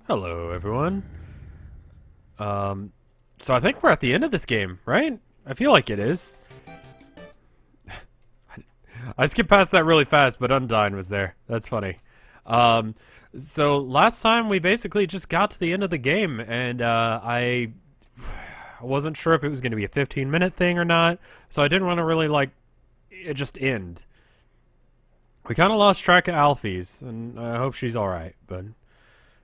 Hello, everyone. So I think we're at the end of this game, right? I feel like it is. I skipped past that really fast, but Undyne was there. That's funny. Um, so last time we basically just got to the end of the game, and I wasn't sure if it was going to be a 15-minute thing or not, so I didn't want to really, it just end. We kind of lost track of Alfie's, and I hope she's alright, but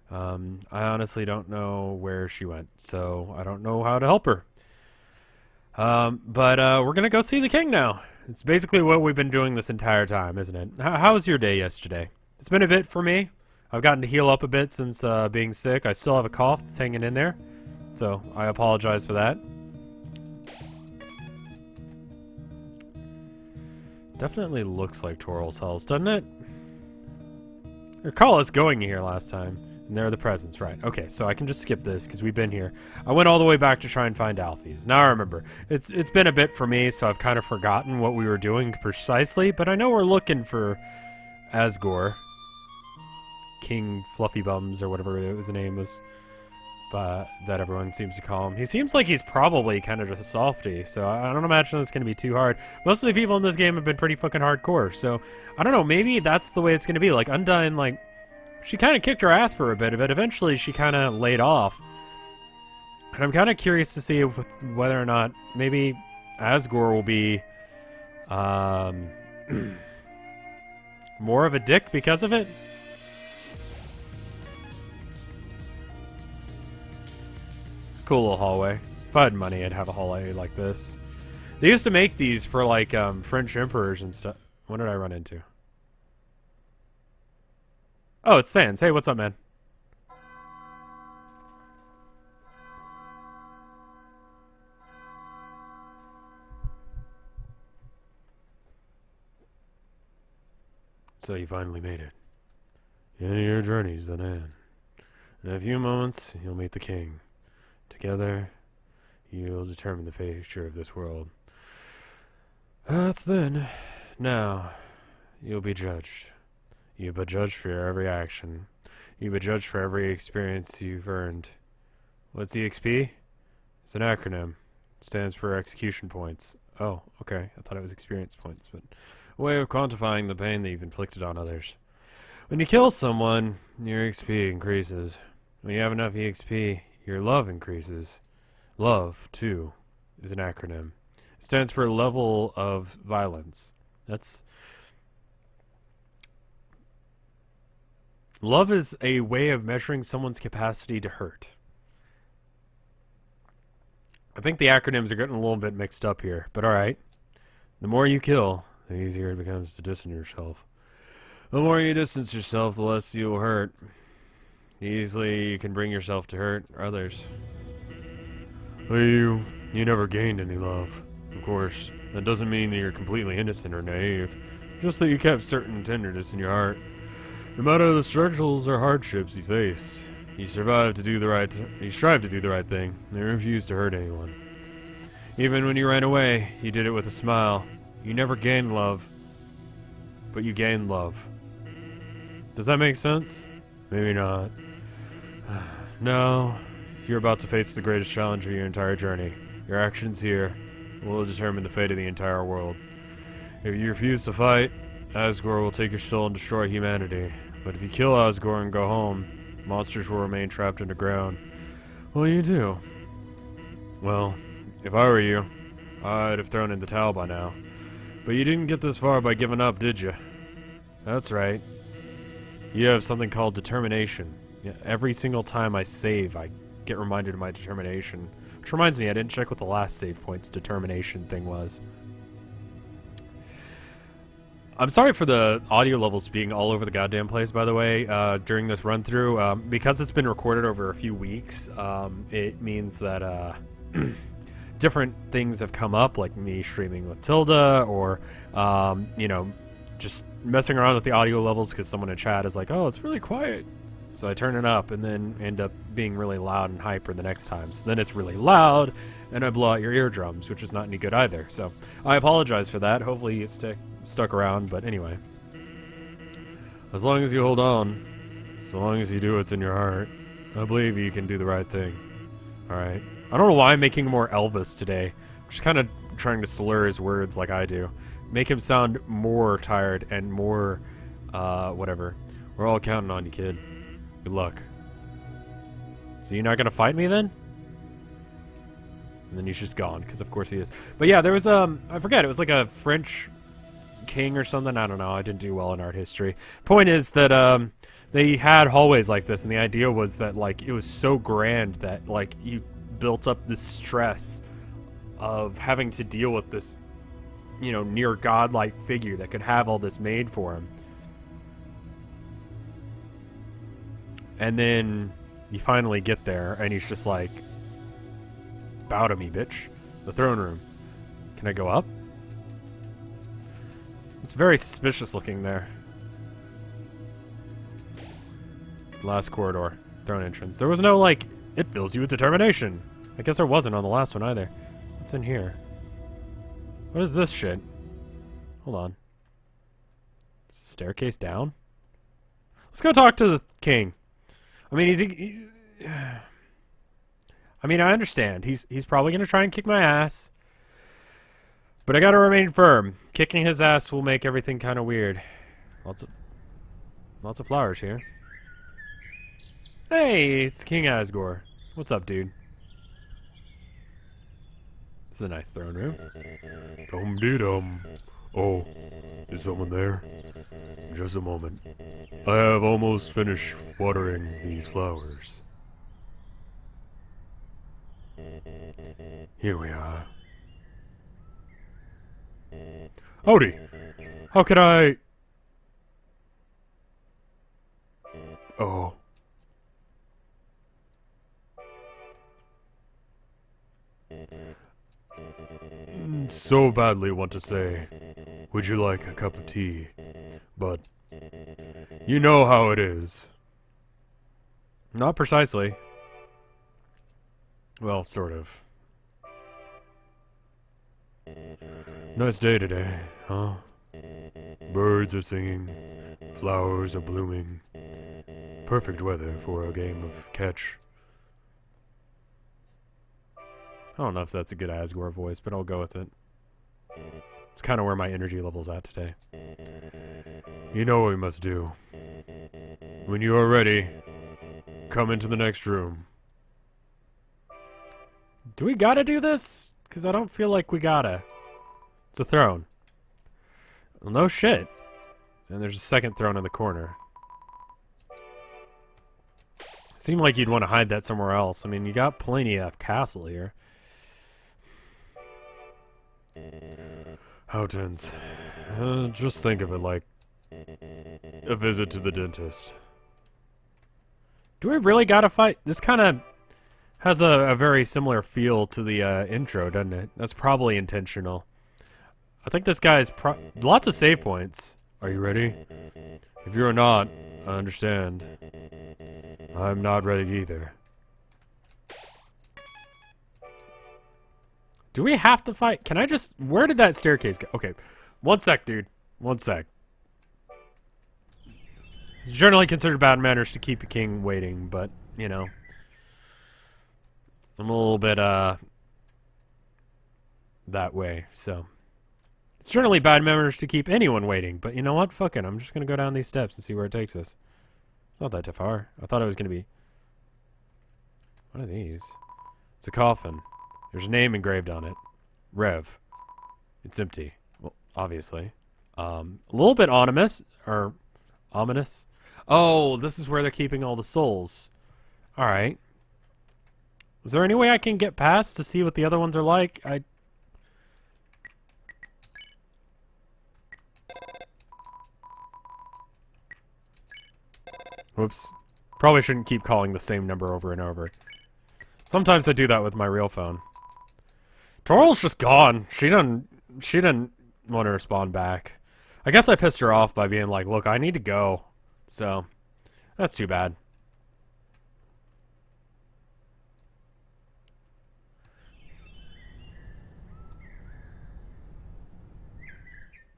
I honestly don't know where she went, so I don't know how to help her. But we're gonna go see the king now. It's basically what we've been doing this entire time, isn't it? How was your day yesterday? It's been a bit for me. I've gotten to heal up a bit since being sick. I still have a cough that's hanging in there, so I apologize for that. Definitely looks like Toral's Hells, doesn't it? Recall us going here last time. And there are the presents, right. Okay, so I can just skip this because we've been here. I went all the way back to try and find Alfie's. Now I remember. It's been a bit for me, so I've kind of forgotten what we were doing precisely, but I know we're looking for Asgore. King Fluffy Bums, or whatever his name was, that everyone seems to call him. He seems like he's probably kind of just a softie, so I don't imagine it's going to be too hard. Most of the people in this game have been pretty fucking hardcore, so I don't know, maybe that's the way it's going to be. Like, Undyne, she kind of kicked her ass for a bit, but eventually she kind of laid off. And I'm kind of curious to see whether or not maybe Asgore will be more of a dick because of it. It's a cool little hallway. If I had money, I'd have a hallway like this. They used to make these for French emperors and stuff. What did I run into? Oh, it's Sans. Hey, what's up, man? So you finally made it. The end of your journey's at end. In a few moments, you'll meet the king. Together, you'll determine the future of this world. That's then. Now, you'll be judged. You'll be judged for your every action. You'll be judged for every experience you've earned. What's EXP? It's an acronym. It stands for execution points. Oh, okay. I thought it was experience points, but a way of quantifying the pain that you've inflicted on others. When you kill someone, your XP increases. When you have enough EXP, your love increases. Love, too, is an acronym. It stands for level of violence. Love is a way of measuring someone's capacity to hurt. I think the acronyms are getting a little bit mixed up here, but alright. The more you kill, the easier it becomes to distance yourself. The more you distance yourself, the less you will hurt. The easily you can bring yourself to hurt others. Well, you never gained any love. Of course, that doesn't mean that you're completely innocent or naive. Just that you kept certain tenderness in your heart. No matter the struggles or hardships you face, you strive to do the right thing, and you refuse to hurt anyone. Even when you ran away, you did it with a smile. You never gained love, but you gained love. Does that make sense? Maybe not. Now, you're about to face the greatest challenge of your entire journey. Your actions here will determine the fate of the entire world. If you refuse to fight, Asgore will take your soul and destroy humanity. But if you kill Asgore and go home, monsters will remain trapped underground. What will you do? Well, if I were you, I'd have thrown in the towel by now. But you didn't get this far by giving up, did you? That's right. You have something called determination. Yeah, every single time I save, I get reminded of my determination. Which reminds me, I didn't check what the last save point's determination thing was. I'm sorry for the audio levels being all over the goddamn place, by the way, during this run-through. Because it's been recorded over a few weeks, it means that different things have come up, like me streaming with Tilda, or, just messing around with the audio levels because someone in chat is like, oh, it's really quiet. So I turn it up and then end up being really loud and hyper the next time. So then it's really loud, and I blow out your eardrums, which is not any good either. So I apologize for that. Hopefully it's stuck around, but anyway. As long as you hold on, so long as you do what's in your heart, I believe you can do the right thing. Alright. I don't know why I'm making more Elvis today. I'm just kind of trying to slur his words like I do. Make him sound more tired and more, whatever. We're all counting on you, kid. Good luck. So you're not gonna fight me then? And then he's just gone, because of course he is. But yeah, there was, I forget, it was like a French king or something. I don't know. I didn't do well in art history. Point is that, they had hallways like this, and the idea was that, like, it was so grand that, like, you built up this stress of having to deal with this, you know, near godlike figure that could have all this made for him. And then you finally get there, and he's just like, bow to me, bitch. The throne room. Can I go up? It's very suspicious looking there. Last corridor. Throne entrance. There was no, like, it fills you with determination. I guess there wasn't on the last one either. What's in here? What is this shit? Hold on. Staircase down? Let's go talk to the king. I mean, I mean, I understand. He's probably gonna try and kick my ass. But I gotta remain firm. Kicking his ass will make everything kind of weird. Lots of flowers here. Hey, it's King Asgore. What's up, dude? This is a nice throne room. Dum-dee-dum. Oh, is someone there? Just a moment. I have almost finished watering these flowers. Here we are. Howdy. How could I... Oh. So badly want to say, would you like a cup of tea? But you know how it is. Not precisely. Well, sort of. Nice day today, huh? Birds are singing, flowers are blooming. Perfect weather for a game of catch. I don't know if that's a good Asgore voice, but I'll go with it. It's kind of where my energy level's at today. You know what we must do. When you are ready, come into the next room. Do we gotta do this? Because I don't feel like we gotta. It's a throne. Well, no shit. And there's a second throne in the corner. Seemed like you'd want to hide that somewhere else. I mean, you got plenty of castle here. How tense. Just think of it like a visit to the dentist. Do we really gotta fight? This kind of has a very similar feel to the intro, doesn't it? That's probably intentional. I think this guy's lots of save points. Are you ready? If you're not, I understand. I'm not ready either. Do we have to fight? Can I just... Where did that staircase go? Okay. One sec, dude. One sec. It's generally considered bad manners to keep a king waiting, but, you know. I'm a little bit, that way, so. It's generally bad manners to keep anyone waiting, but you know what? Fuck it. I'm just gonna go down these steps and see where it takes us. It's not that far. I thought it was gonna be... What are these? It's a coffin. There's a name engraved on it. Rev. It's empty. Well, obviously. A little bit ominous. Or, ominous. Oh, this is where they're keeping all the souls. Alright. Is there any way I can get past to see what the other ones are like? Whoops. Probably shouldn't keep calling the same number over and over. Sometimes I do that with my real phone. Toral's just gone. She didn't want to respond back. I guess I pissed her off by being like, look, I need to go. So, that's too bad.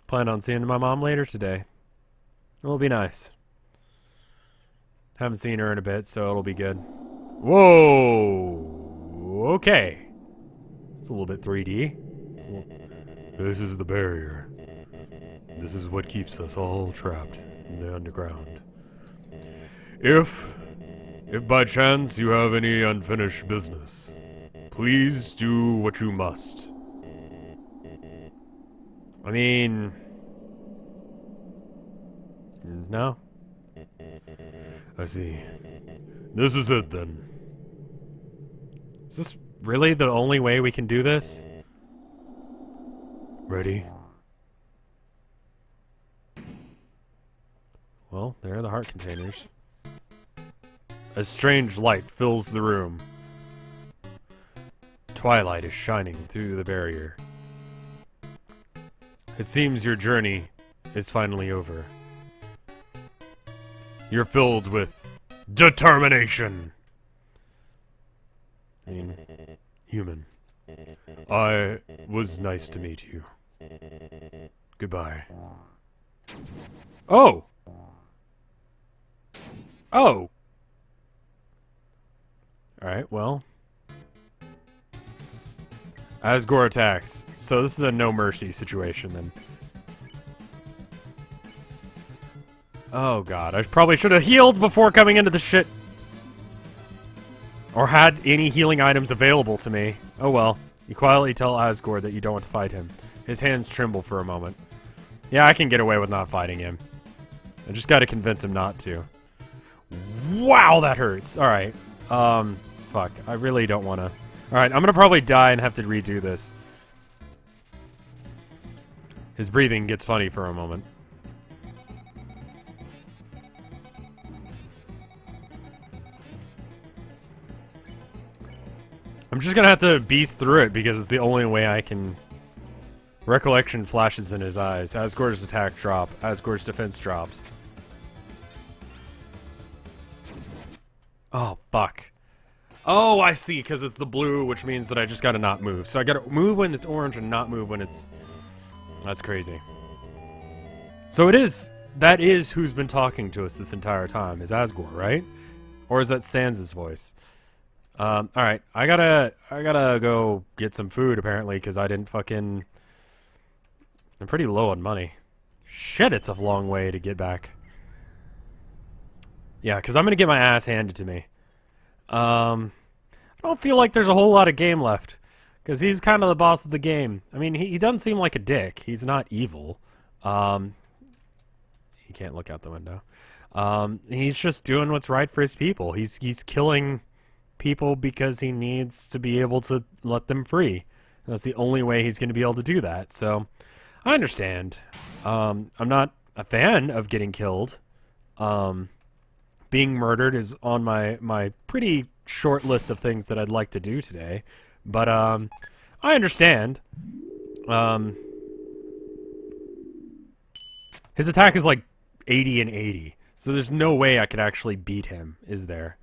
Plan on seeing my mom later today. It'll be nice. Haven't seen her in a bit, so it'll be good. Whoa! Okay. It's a little bit 3D. This is the barrier. This is what keeps us all trapped in the underground. If by chance you have any unfinished business, please do what you must. I mean... No? I see. This is it then. Is this really the only way we can do this? Ready? Well, there are the heart containers. A strange light fills the room. Twilight is shining through the barrier. It seems your journey is finally over. You're filled with determination. I mean, Human. I was nice to meet you. Goodbye. oh! Oh! Alright, well. Asgore attacks. So this is a no mercy situation then. Oh god, I probably should have healed before coming into the shit. Or had any healing items available to me. Oh well. You quietly tell Asgore that you don't want to fight him. His hands tremble for a moment. Yeah, I can get away with not fighting him. I just gotta convince him not to. Wow, that hurts. Alright. Fuck. I really don't want to. Alright, I'm gonna probably die and have to redo this. His breathing gets funny for a moment. I'm just gonna have to beast through it because it's the only way I can... Recollection flashes in his eyes. Asgore's attack drop. Asgore's defense drops. Oh, fuck. Oh, I see, because it's the blue, which means that I just gotta not move. So I gotta move when it's orange and not move when it's... That's crazy. So it is... That is who's been talking to us this entire time, is Asgore, right? Or is that Sans' voice? Alright. I gotta go get some food, apparently, because I didn't fucking... I'm pretty low on money. Shit, it's a long way to get back. Yeah, because I'm gonna get my ass handed to me. I don't feel like there's a whole lot of game left. Because he's kind of the boss of the game. I mean, he doesn't seem like a dick. He's not evil. He can't look out the window. He's just doing what's right for his people. He's killing people because he needs to be able to let them free. That's the only way he's going to be able to do that. So, I understand. I'm not a fan of getting killed. Being murdered is on my pretty short list of things that I'd like to do today. But, I understand. His attack is like 80 and 80. So there's no way I could actually beat him, is there?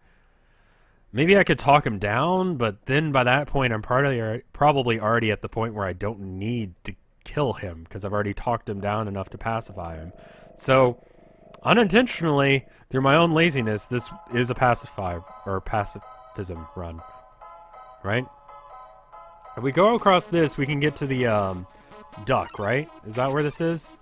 Maybe I could talk him down, but then by that point I'm probably already at the point where I don't need to kill him, because I've already talked him down enough to pacify him. So, unintentionally, through my own laziness, this is a pacifism run. Right? If we go across this, we can get to the, duck, right? Is that where this is?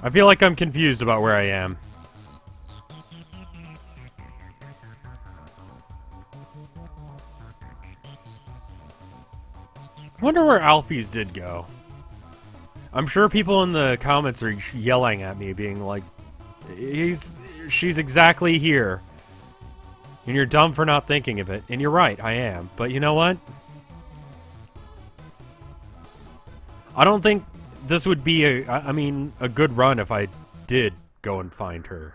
I feel like I'm confused about where I am. I wonder where Alfie's did go. I'm sure people in the comments are yelling at me, being like, she's exactly here. And you're dumb for not thinking of it. And you're right, I am. But you know what? I don't think this would be a good run if I did go and find her.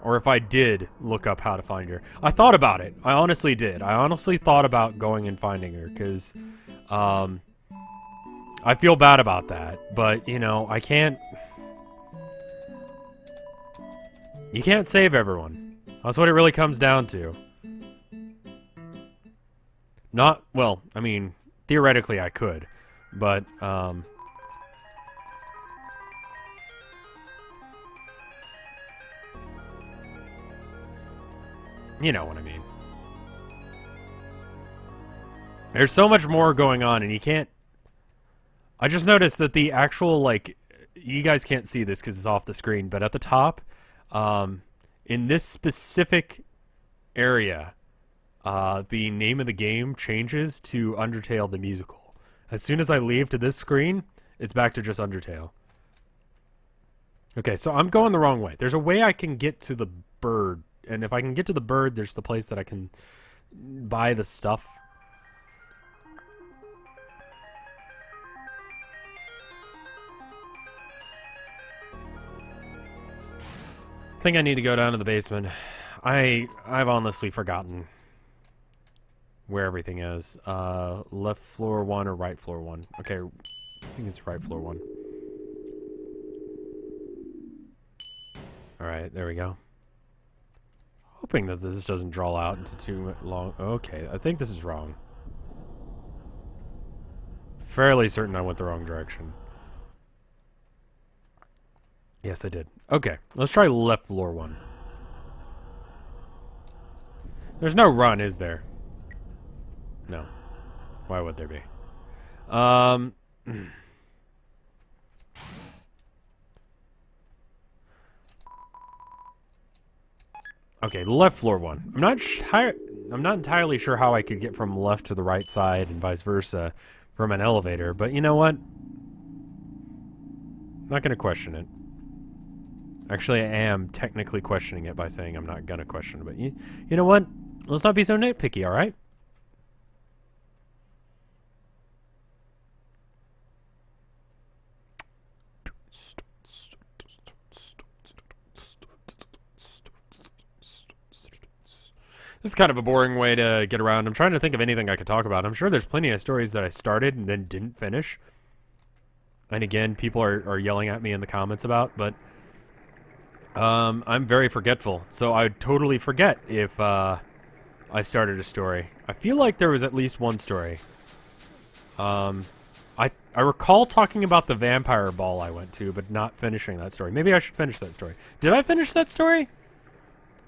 Or if I did look up how to find her. I thought about it. I honestly did. I honestly thought about going and finding her, because I feel bad about that. But, you know, I can't... You can't save everyone. That's what it really comes down to. Not, well, I mean, theoretically I could, but you know what I mean. There's so much more going on, and you can't... I just noticed that the actual, like... You guys can't see this because it's off the screen, but at the top, in this specific area, the name of the game changes to Undertale the Musical. As soon as I leave to this screen, it's back to just Undertale. Okay, so I'm going the wrong way. There's a way I can get to the bird, and if I can get to the bird, there's the place that I can buy the stuff. I think I need to go down to the basement. I've honestly forgotten where everything is. Left floor 1 or right floor 1? Okay, I think it's right floor 1. Alright, there we go. Hoping that this doesn't draw out into too long. Okay, I think this is wrong. Fairly certain I went the wrong direction. Yes, I did. Okay, let's try left floor 1. There's no run, is there? No. Why would there be? Okay, left floor 1. I'm not entirely sure how I could get from left to the right side and vice versa from an elevator, but you know what? I'm not going to question it. Actually, I am technically questioning it by saying I'm not going to question it, but you know what? Let's not be so nitpicky, all right? This is kind of a boring way to get around. I'm trying to think of anything I could talk about. I'm sure there's plenty of stories that I started and then didn't finish. And again, people are yelling at me in the comments about, but I'm very forgetful. So I would totally forget if I started a story. I feel like there was at least one story. I recall talking about the vampire ball I went to, but not finishing that story. Maybe I should finish that story. Did I finish that story?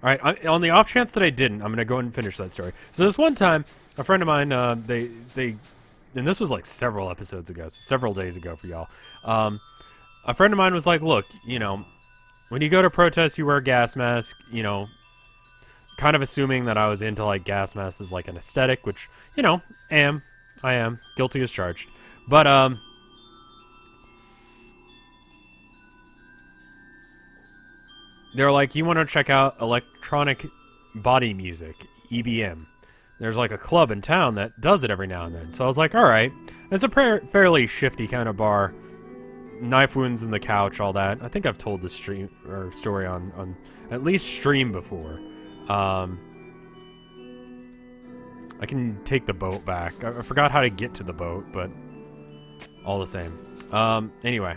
All right, on the off chance that I didn't, I'm going to go ahead and finish that story. So this one time, a friend of mine, they and this was like several episodes ago, so several days ago for y'all. A friend of mine was like, look, you know, when you go to protest, you wear a gas mask, you know, kind of assuming that I was into like gas masks as like an aesthetic, which, you know, I am guilty as charged. But, they're like, you want to check out electronic body music, EBM. There's like a club in town that does it every now and then. So I was like, all right. It's a fairly shifty kind of bar. Knife wounds in the couch, all that. I think I've told this story on at least stream before. I can take the boat back. I forgot how to get to the boat, but all the same. Anyway.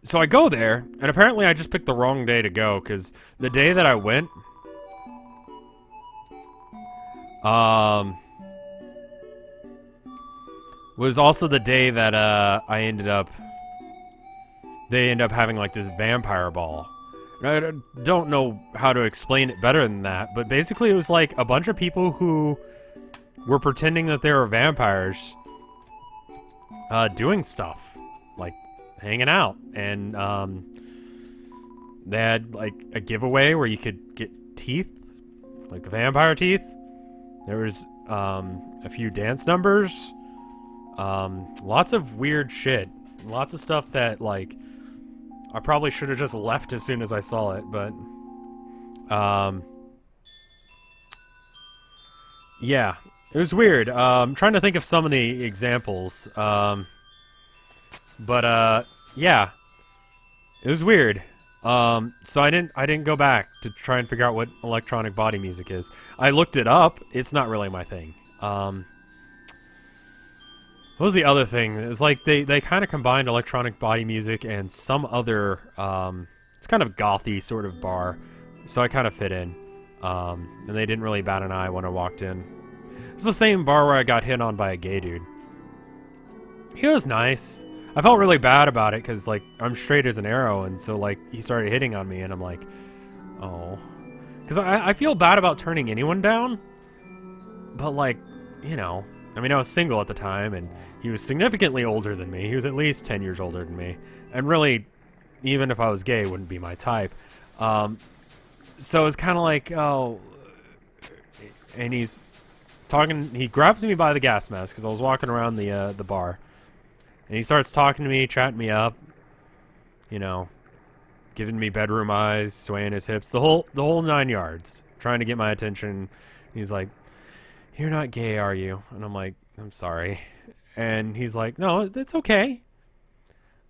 So I go there, and apparently I just picked the wrong day to go, because the day that I went, was also the day that, they ended up having, like, this vampire ball. And I don't know how to explain it better than that, but basically it was, like, a bunch of people who were pretending that they were vampires, doing stuff. Like, hanging out, and they had like a giveaway where you could get teeth, like vampire teeth. There was a few dance numbers, lots of weird shit, lots of stuff that like I probably should have just left as soon as I saw it, but yeah, it was weird. I'm trying to think of some of the examples, but yeah, it was weird. So I didn't go back to try and figure out what electronic body music is. I looked it up. It's not really my thing. What was the other thing? It's like they kind of combined electronic body music and some other, it's kind of gothy sort of bar. So I kind of fit in. And they didn't really bat an eye when I walked in. It's the same bar where I got hit on by a gay dude. He was nice. I felt really bad about it because, like, I'm straight as an arrow, and so, like, he started hitting on me, and I'm like, oh. Because I feel bad about turning anyone down, but, like, you know, I mean, I was single at the time, and he was significantly older than me. He was at least 10 years older than me, and really, even if I was gay, wouldn't be my type. So it's kind of like, oh, and he's talking, he grabs me by the gas mask, because I was walking around the bar. And he starts talking to me, chatting me up, you know, giving me bedroom eyes, swaying his hips, the whole 9 yards, trying to get my attention. He's like, "You're not gay, are you?" And I'm like, "I'm sorry." And he's like, "No, it's okay."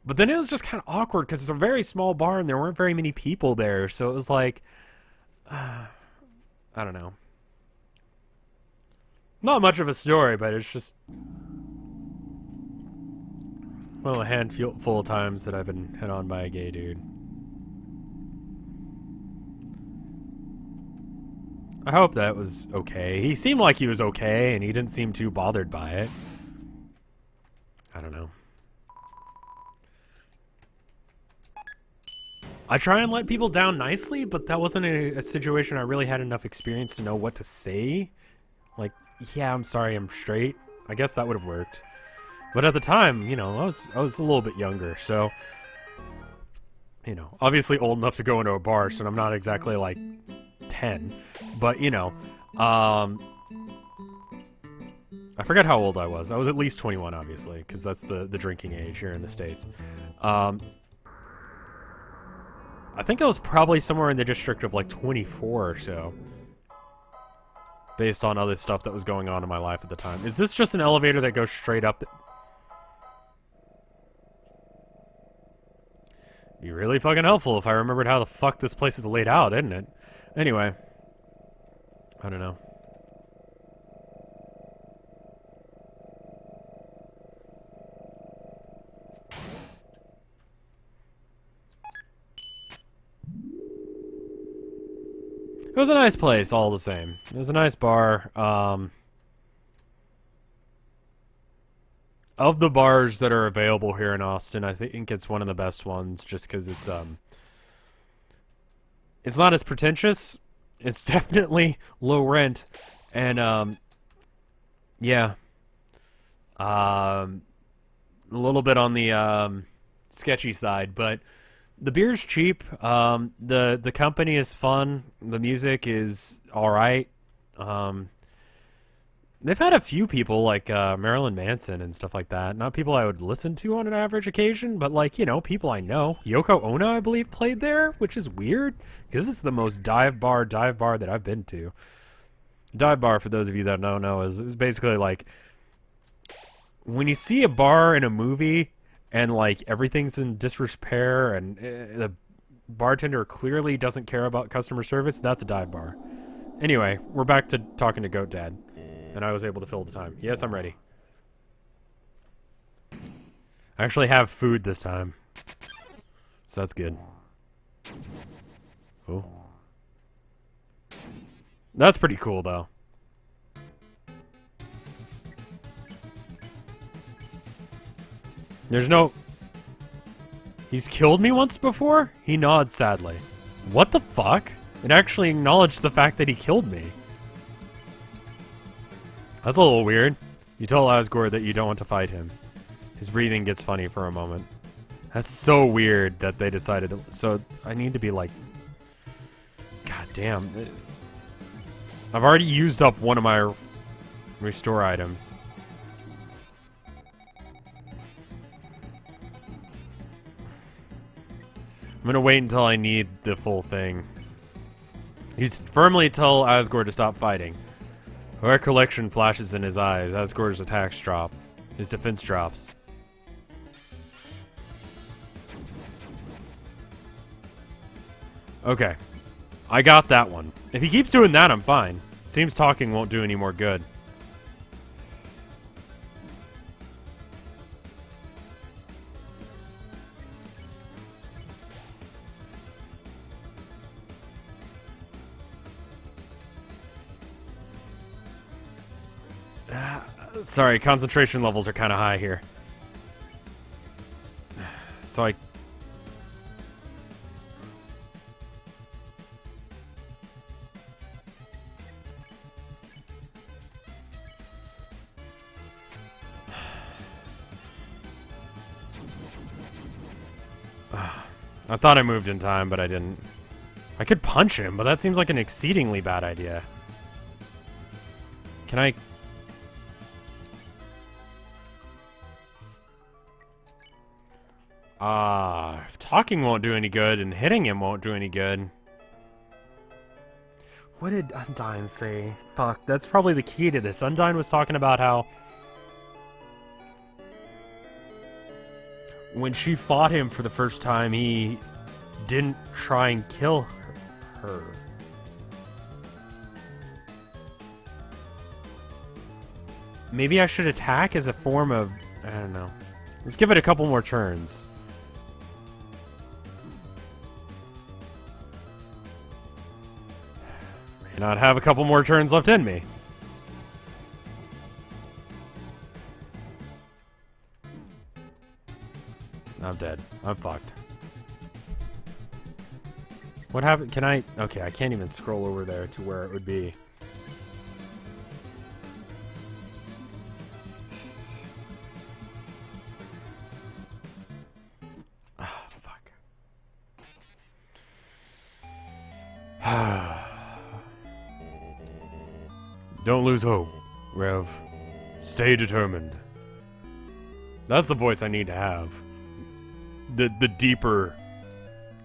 But then it was just kind of awkward because it's a very small bar and there weren't very many people there. So it was like, I don't know. Not much of a story, but it's just well, a handful of times that I've been hit on by a gay dude. I hope that was okay. He seemed like he was okay, and he didn't seem too bothered by it. I don't know. I try and let people down nicely, but that wasn't a situation I really had enough experience to know what to say. Like, yeah, I'm sorry, I'm straight. I guess that would have worked. But at the time, you know, I was a little bit younger, so, you know, obviously old enough to go into a bar, so I'm not exactly like 10, but you know, I forget how old I was. I was at least 21, obviously, because that's the drinking age here in the States. I think I was probably somewhere in the district of like 24 or so, based on other stuff that was going on in my life at the time. Is this just an elevator that goes straight up? Be really fucking helpful if I remembered how the fuck this place is laid out, isn't it? Anyway, I don't know. It was a nice place, all the same. It was a nice bar. Of the bars that are available here in Austin, I think it's one of the best ones, just because it's not as pretentious. It's definitely low rent, and yeah, a little bit on the sketchy side, but the beer's cheap. The company is fun. The music is all right. They've had a few people like Marilyn Manson and stuff like that. Not people I would listen to on an average occasion, but like, you know, people I know. Yoko Ono, I believe, played there, which is weird because this is the most dive bar that I've been to. Dive bar, for those of you that don't know, is basically like when you see a bar in a movie and like everything's in disrepair and the bartender clearly doesn't care about customer service, that's a dive bar. Anyway, we're back to talking to Goat Dad. And I was able to fill the time. Yes, I'm ready. I actually have food this time. So that's good. Oh. That's pretty cool, though. There's no... He's killed me once before? He nods sadly. What the fuck? It actually acknowledged the fact that he killed me. That's a little weird. You tell Asgore that you don't want to fight him. His breathing gets funny for a moment. That's so weird that they decided to... So, I need to be like... God damn. I've already used up one of my restore items. I'm gonna wait until I need the full thing. You firmly tell Asgore to stop fighting. Recollection flashes in his eyes. Asgore's attacks drop. His defense drops. Okay. I got that one. If he keeps doing that, I'm fine. Seems talking won't do any more good. Sorry, concentration levels are kind of high here. So I thought I moved in time, but I didn't. I could punch him, but that seems like an exceedingly bad idea. Can I... talking won't do any good, and hitting him won't do any good. What did Undyne say? Fuck, that's probably the key to this. Undyne was talking about how... when she fought him for the first time, he didn't try and kill her. Maybe I should attack as a form of... I don't know. Let's give it a couple more turns. May not have a couple more turns left in me. I'm dead. I'm fucked. What happened? Can I... Okay, I can't even scroll over there to where it would be. Ah, fuck. Don't lose hope, Rev. Stay determined. That's the voice I need to have. The deeper,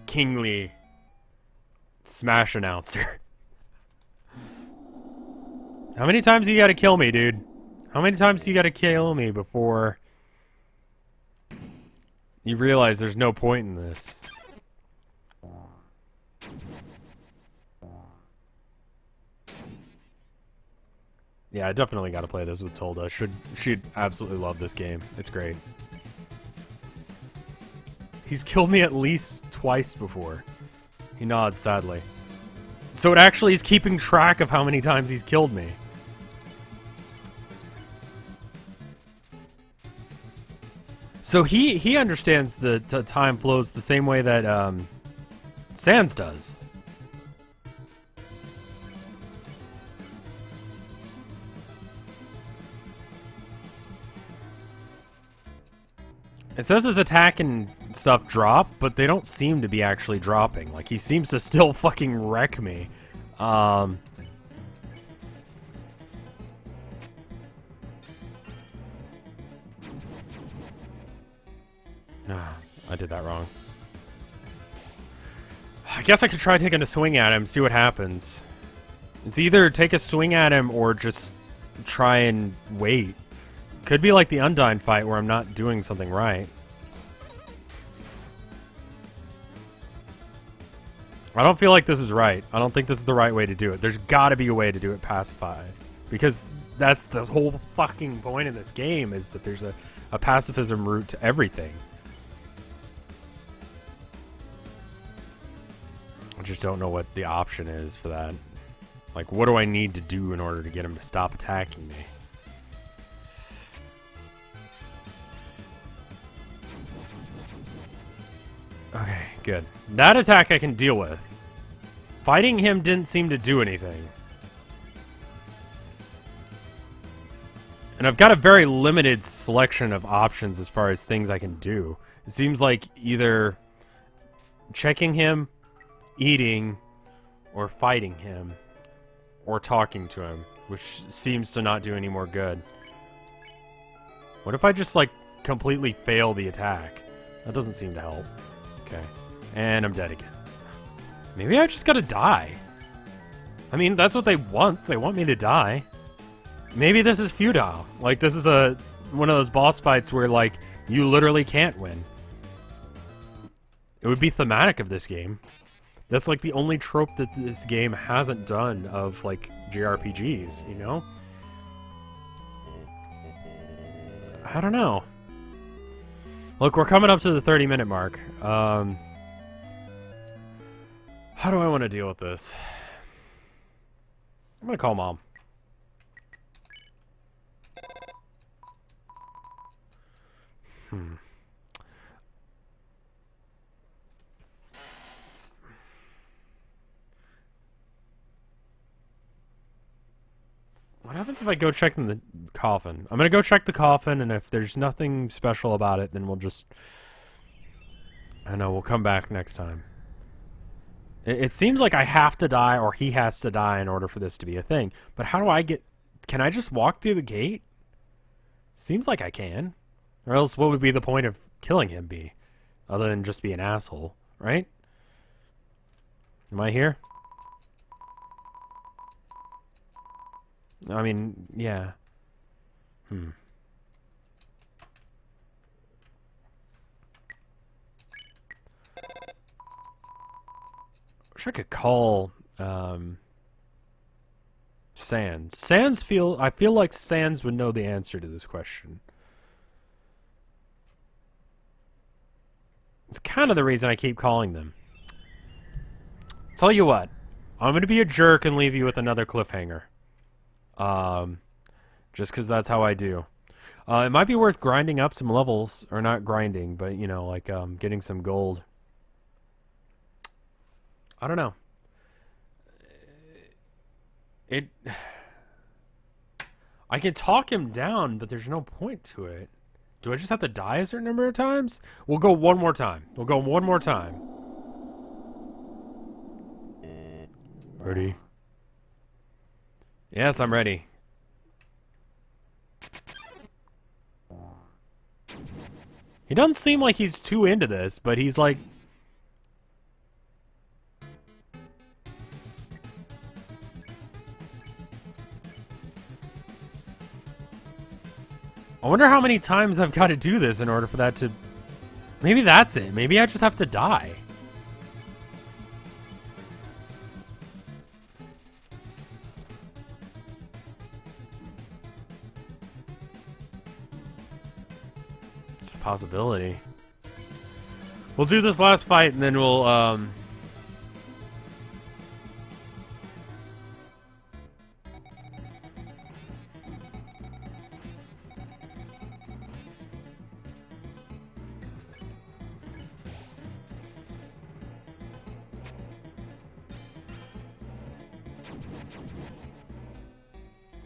kingly Smash announcer. How many times you gotta kill me, dude? How many times do you gotta kill me before you realize there's no point in this? Yeah, I definitely gotta play this with Tolda. She'd absolutely love this game. It's great. He's killed me at least twice before. He nods sadly. So it actually is keeping track of how many times he's killed me. So he understands the time flows the same way that Sans does. It says his attack and stuff drop, but they don't seem to be actually dropping. Like, he seems to still fucking wreck me. I did that wrong. I guess I could try taking a swing at him, see what happens. It's either take a swing at him or just try and wait. Could be like the Undyne fight where I'm not doing something right. I don't feel like this is right. I don't think this is the right way to do it. There's gotta be a way to do it pacified. Because that's the whole fucking point of this game, is that there's a pacifism route to everything. I just don't know what the option is for that. Like, what do I need to do in order to get him to stop attacking me? Okay, good. That attack I can deal with. Fighting him didn't seem to do anything. And I've got a very limited selection of options as far as things I can do. It seems like either checking him, eating, or fighting him, or talking to him, which seems to not do any more good. What if I just, like, completely fail the attack? That doesn't seem to help. Okay. And I'm dead again. Maybe I just gotta die. I mean, that's what they want. They want me to die. Maybe this is futile. Like, this is one of those boss fights where, like, you literally can't win. It would be thematic of this game. That's, like, the only trope that this game hasn't done of, like, JRPGs, you know? I don't know. Look, we're coming up to the 30-minute mark. How do I want to deal with this? I'm gonna call Mom. Hmm. What happens if I go check in the coffin? I'm gonna go check the coffin, and if there's nothing special about it, then we'll just... I know, we'll come back next time. It seems like I have to die, or he has to die in order for this to be a thing. But how do I get... Can I just walk through the gate? Seems like I can. Or else what would be the point of killing him be? Other than just be an asshole, right? Am I here? I mean, yeah. Wish I could call Sans. I feel like Sans would know the answer to this question. It's kind of the reason I keep calling them. Tell you what, I'm gonna be a jerk and leave you with another cliffhanger. Just because that's how I do. It might be worth grinding up some levels, or not grinding, but you know, like getting some gold. I don't know. I can talk him down, but there's no point to it. Do I just have to die a certain number of times? We'll go one more time. We'll go one more time. Ready? Yes, I'm ready. He doesn't seem like he's too into this, but he's like... I wonder how many times I've got to do this in order for that to... Maybe that's it. Maybe I just have to die. It's a possibility. We'll do this last fight and then we'll,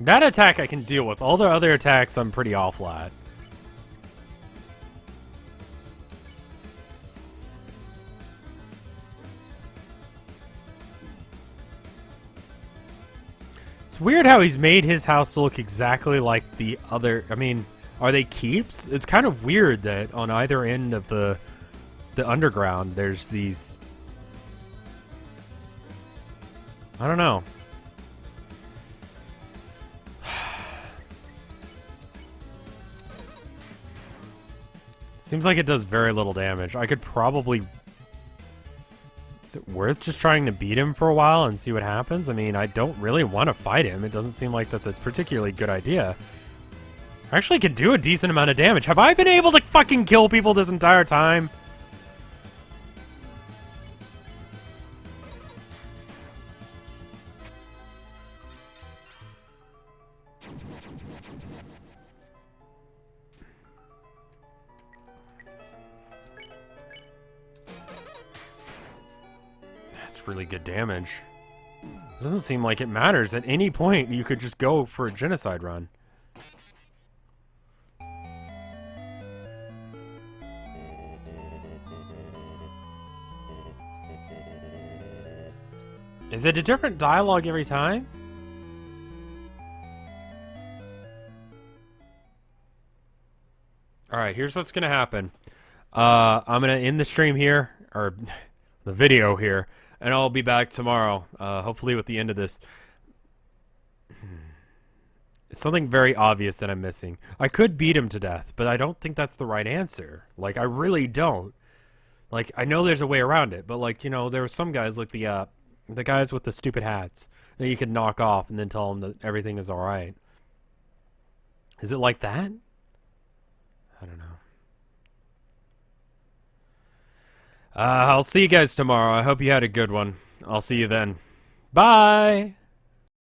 that attack I can deal with. All the other attacks I'm pretty awful at. It's weird how he's made his house look exactly like the other... I mean, are they keeps? It's kind of weird that on either end of the underground there's these... I don't know. Seems like it does very little damage. I could probably... Is it worth just trying to beat him for a while and see what happens? I mean, I don't really want to fight him. It doesn't seem like that's a particularly good idea. I actually can do a decent amount of damage. Have I been able to fucking kill people this entire time? Really good damage. It doesn't seem like it matters. At any point, you could just go for a genocide run. Is it a different dialogue every time? Alright, here's what's gonna happen. I'm gonna end the stream here, or the video here, and I'll be back tomorrow, hopefully with the end of this. It's something very obvious that I'm missing. I could beat him to death, but I don't think that's the right answer. Like, I really don't. Like, I know there's a way around it, but, like, you know, there were some guys, like the guys with the stupid hats that you could knock off and then tell them that everything is alright. Is it like that? I don't know. I'll see you guys tomorrow. I hope you had a good one. I'll see you then. Bye!